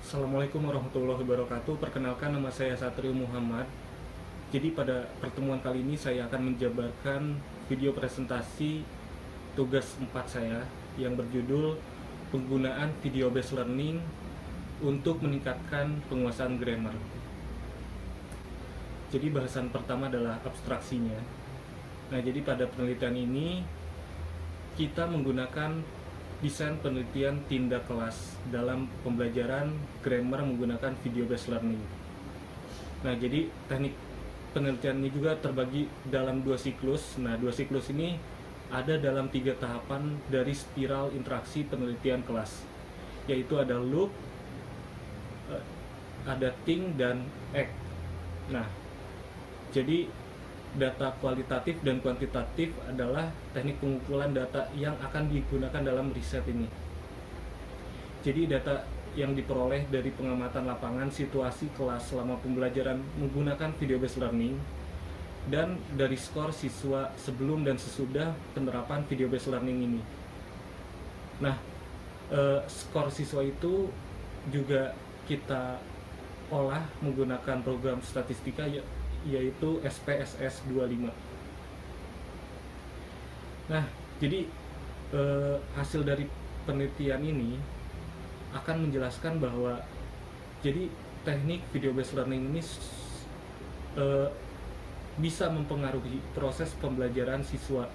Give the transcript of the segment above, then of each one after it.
Assalamualaikum warahmatullahi wabarakatuh. Perkenalkan, nama saya Satrio Muhammad. Jadi pada pertemuan kali ini saya akan menjabarkan video presentasi tugas 4 saya yang berjudul penggunaan video based learning untuk meningkatkan penguasaan grammar. Jadi bahasan pertama adalah abstraksinya. Nah, jadi pada penelitian ini kita menggunakan desain penelitian tindak kelas dalam pembelajaran grammar menggunakan video based learning. Nah, jadi teknik penelitian ini juga terbagi dalam 2 siklus. Nah, 2 siklus ini ada dalam 3 tahapan dari spiral interaksi penelitian kelas, yaitu ada loop, ada think, dan act. Nah, jadi data kualitatif dan kuantitatif adalah teknik pengumpulan data yang akan digunakan dalam riset ini. Jadi data yang diperoleh dari pengamatan lapangan situasi kelas selama pembelajaran menggunakan video based learning dan dari skor siswa sebelum dan sesudah penerapan video based learning ini. Nah, skor siswa itu juga kita olah menggunakan program statistika yaitu SPSS 25. Nah, jadi hasil dari penelitian ini akan menjelaskan bahwa jadi teknik video based learning ini bisa mempengaruhi proses pembelajaran siswa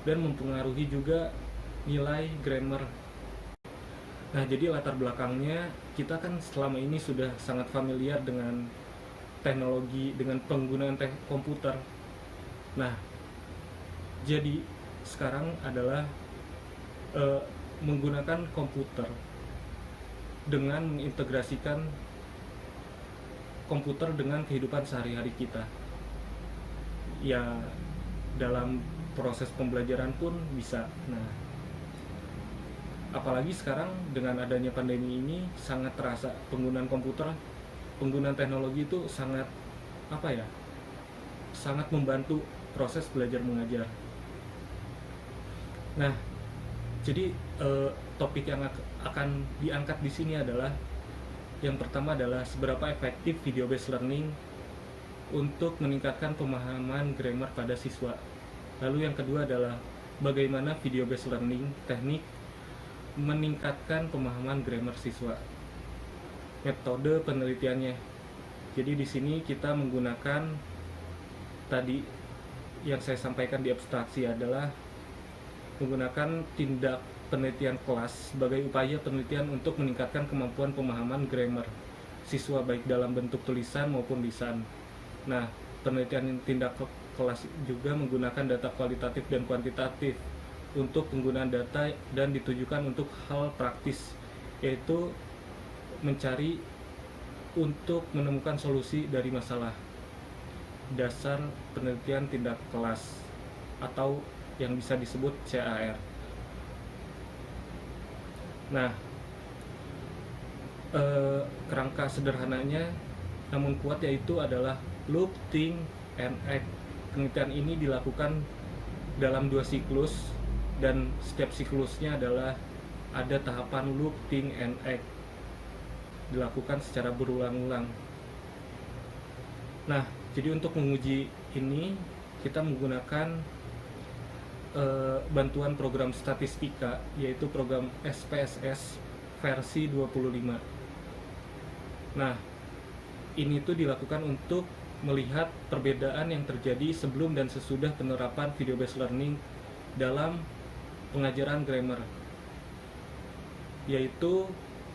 dan mempengaruhi juga nilai grammar. Nah, jadi latar belakangnya kita kan selama ini sudah sangat familiar dengan teknologi, dengan penggunaan komputer. Nah, jadi sekarang adalah menggunakan komputer dengan mengintegrasikan komputer dengan kehidupan sehari-hari kita. Ya, dalam proses pembelajaran pun bisa. Nah, apalagi sekarang dengan adanya pandemi ini sangat terasa penggunaan komputer, penggunaan teknologi itu sangat sangat membantu proses belajar mengajar. Nah, jadi topik yang akan diangkat di sini adalah yang pertama adalah seberapa efektif video based learning untuk meningkatkan pemahaman grammar pada siswa. Lalu yang kedua adalah bagaimana video based learning teknik meningkatkan pemahaman grammar siswa. Metode penelitiannya. Jadi di sini kita menggunakan tadi yang saya sampaikan di abstraksi adalah menggunakan tindak penelitian kelas sebagai upaya penelitian untuk meningkatkan kemampuan pemahaman grammar siswa baik dalam bentuk tulisan maupun lisan. Nah, penelitian tindak kelas juga menggunakan data kualitatif dan kuantitatif untuk penggunaan data dan ditujukan untuk hal praktis, yaitu mencari untuk menemukan solusi dari masalah. Dasar penelitian tindak kelas atau yang bisa disebut CAR. Nah, kerangka sederhananya namun kuat yaitu adalah loop, think, and act. Penelitian ini dilakukan dalam 2 siklus dan setiap siklusnya adalah ada tahapan loop, think, and act dilakukan secara berulang-ulang. Nah, jadi untuk menguji ini kita menggunakan bantuan program statistika yaitu program SPSS versi 25. Nah, ini tuh dilakukan untuk melihat perbedaan yang terjadi sebelum dan sesudah penerapan video based learning dalam pengajaran grammar, yaitu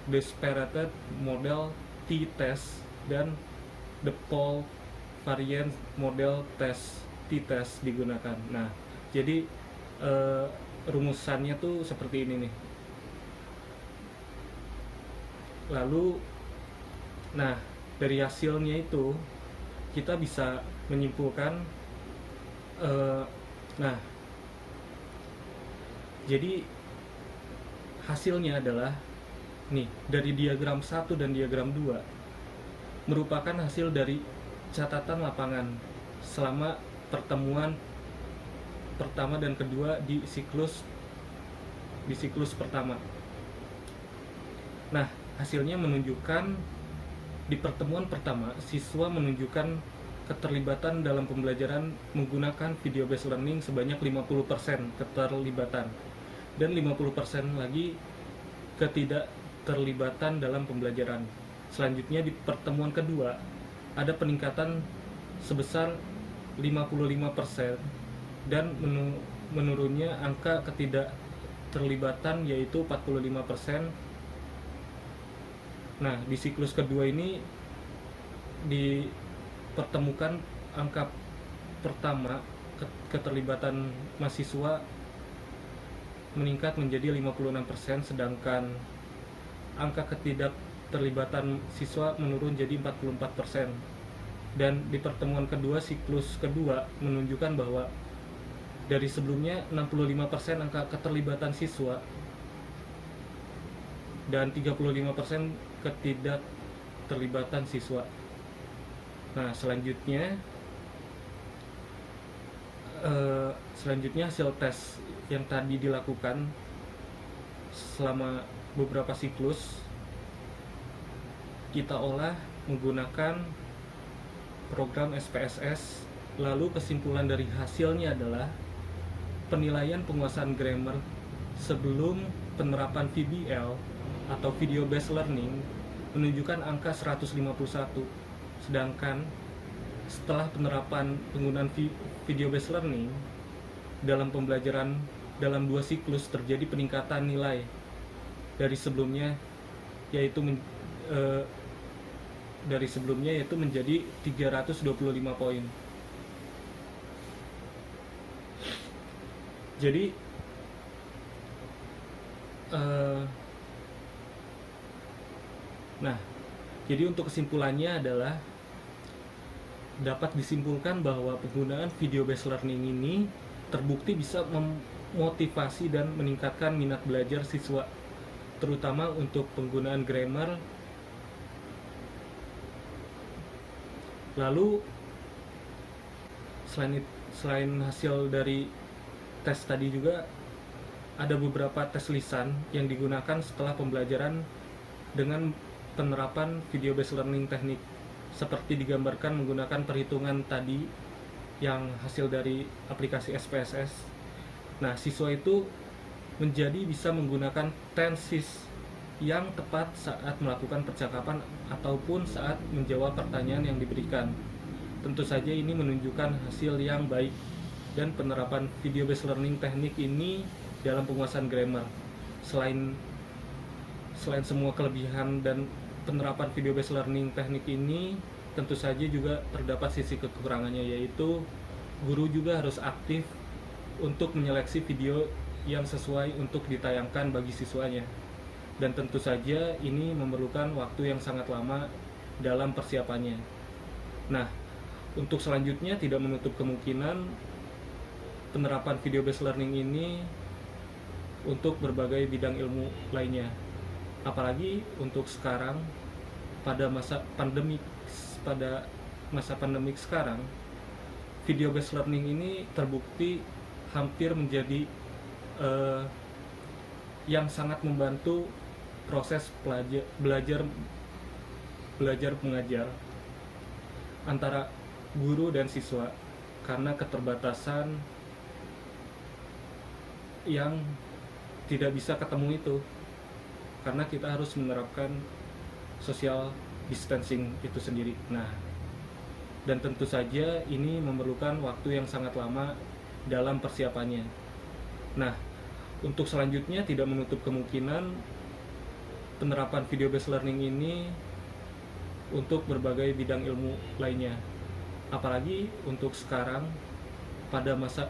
Disparate Model T-Test dan The Poll Variance Model Test T-Test digunakan. Nah, jadi rumusannya tuh seperti ini nih. Lalu, nah dari hasilnya itu kita bisa menyimpulkan, nah jadi hasilnya adalah nih, dari diagram 1 dan diagram 2 merupakan hasil dari catatan lapangan selama pertemuan pertama dan kedua di siklus pertama. Nah, hasilnya menunjukkan di pertemuan pertama siswa menunjukkan keterlibatan dalam pembelajaran menggunakan video based learning sebanyak 50% keterlibatan, dan 50% lagi ketidakterlibatan dalam pembelajaran. Selanjutnya di pertemuan kedua ada peningkatan sebesar 55% dan menurunnya angka ketidakterlibatan yaitu 45%. Nah, di siklus kedua ini dipertemukan angka pertama keterlibatan mahasiswa meningkat menjadi 56%, sedangkan angka ketidakterlibatan siswa menurun jadi 44%. Dan di pertemuan kedua siklus kedua menunjukkan bahwa dari sebelumnya 65% angka keterlibatan siswa dan 35% ketidakterlibatan siswa. Nah, selanjutnya hasil tes yang tadi dilakukan selama beberapa siklus kita olah menggunakan program SPSS. Lalu kesimpulan dari hasilnya adalah penilaian penguasaan grammar sebelum penerapan VBL atau Video Based Learning menunjukkan angka 151, sedangkan setelah penerapan penggunaan Video Based Learning dalam pembelajaran dalam 2 siklus terjadi peningkatan nilai dari sebelumnya yaitu menjadi 325 poin. Jadi jadi untuk kesimpulannya adalah dapat disimpulkan bahwa penggunaan video based learning ini terbukti bisa memotivasi dan meningkatkan minat belajar siswa, terutama untuk penggunaan grammar. Lalu selain hasil dari tes tadi juga ada beberapa tes lisan yang digunakan setelah pembelajaran dengan penerapan video based learning teknik seperti digambarkan menggunakan perhitungan tadi yang hasil dari aplikasi SPSS. Nah, siswa itu menjadi bisa menggunakan tenses yang tepat saat melakukan percakapan ataupun saat menjawab pertanyaan yang diberikan. Tentu saja ini menunjukkan hasil yang baik, dan penerapan video based learning teknik ini dalam penguasaan grammar. Selain semua kelebihan dan penerapan video based learning teknik ini, tentu saja juga terdapat sisi kekurangannya, yaitu guru juga harus aktif untuk menyeleksi video yang sesuai untuk ditayangkan bagi siswanya. Dan tentu saja ini memerlukan waktu yang sangat lama dalam persiapannya. Nah, untuk selanjutnya tidak menutup kemungkinan penerapan video based learning ini untuk berbagai bidang ilmu lainnya. Apalagi untuk sekarang pada masa pandemik sekarang, video based learning ini terbukti hampir menjadi yang sangat membantu proses belajar mengajar antara guru dan siswa, karena keterbatasan yang tidak bisa ketemu itu, karena kita harus menerapkan social distancing itu sendiri. Nah, dan tentu saja ini memerlukan waktu yang sangat lama dalam persiapannya. Nah, untuk selanjutnya tidak menutup kemungkinan penerapan video based learning ini untuk berbagai bidang ilmu lainnya. Apalagi untuk sekarang pada masa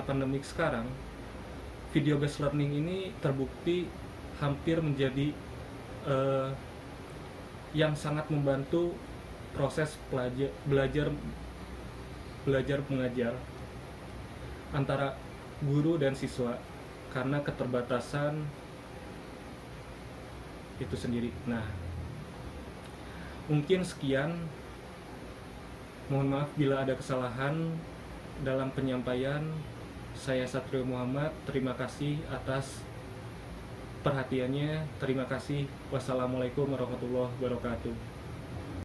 pandemik sekarang, video based learning ini terbukti hampir menjadi yang sangat membantu proses belajar mengajar antara guru dan siswa, karena keterbatasan itu sendiri. Nah, mungkin sekian. Mohon maaf bila ada kesalahan dalam penyampaian. Saya Satrio Muhammad, terima kasih atas perhatiannya. Terima kasih. Wassalamualaikum warahmatullahi wabarakatuh.